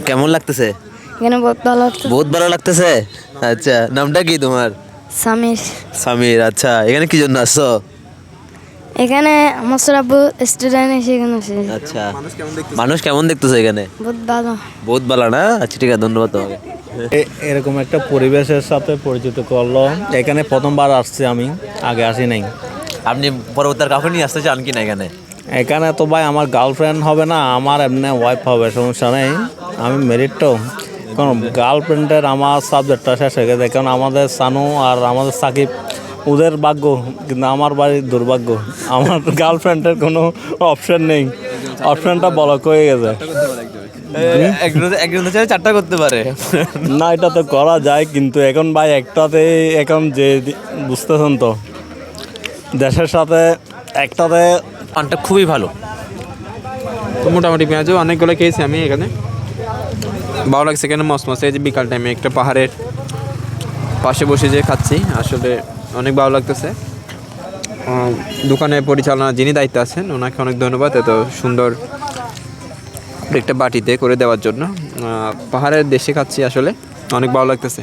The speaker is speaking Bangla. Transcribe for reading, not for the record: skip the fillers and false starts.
কেমন লাগতেছে? এখানে বহুত ভালো লাগতো। বহুত ভালো লাগতেছে। আচ্ছা, নামটা কি তোমার? সামির। সামির। আচ্ছা, এখানে কি জন্য আসছো? এখানে আমার আব্বু স্টুডেন্ট এসে এখানে আছে। আচ্ছা, মানুষ কেমন দেখতেছে এখানে? বহুত ভালো। বহুত ভালো না? আচ্ছা ঠিক আছে, ধন্যবাদ তোমাকে। এরকম একটা পরিবেশের সাথে পরিচিত করলো। এখানে প্রথমবার আসছি আমি, আগে আসি নাই। আপনি পরবর্তী কাউকে নিয়ে আসতে চান কিনা এখানে? এখানে তো ভাই আমার গার্লফ্রেন্ড হবে না, আমার এমনি ওয়াইফ হবে, সমস্যা নেই। আমি মেরিড তো, কারণ গার্লফ্রেন্ডের আমার সাবজেক্টটা শেষ হয়ে গেছে। কারণ আমাদের সানু আর আমাদের সাকিব ওদের ভাগ্য, কিন্তু আমার বাড়ির দুর্ভাগ্য। আমার গার্লফ্রেন্ডের কোনো অপশন নেই, অপশনটা ব্লক হয়ে গেছে। একজন চারটা করতে পারে না, এটা তো করা যায়, কিন্তু এখন ভাই একটাতে, এখন যে বুঝতেছেন তো, দেশের সাথে একটাতে পানটা খুবই ভালো। তো মোটামুটি পেঁয়াজও অনেকগুলো খেয়েছি আমি এখানে, ভালো লাগছে। এখানে মসমসে এই যে বিকাল টাইমে একটা পাহাড়ের পাশে বসে যে খাচ্ছি, আসলে অনেক ভালো লাগতেছে। দোকানের পরিচালনা যিনি দায়িত্বে আছেন ওনাকে অনেক ধন্যবাদ এত সুন্দর একটা বাটিতে করে দেওয়ার জন্য। পাহাড়ের দেশে খাচ্ছি, আসলে অনেক ভালো লাগতেছে।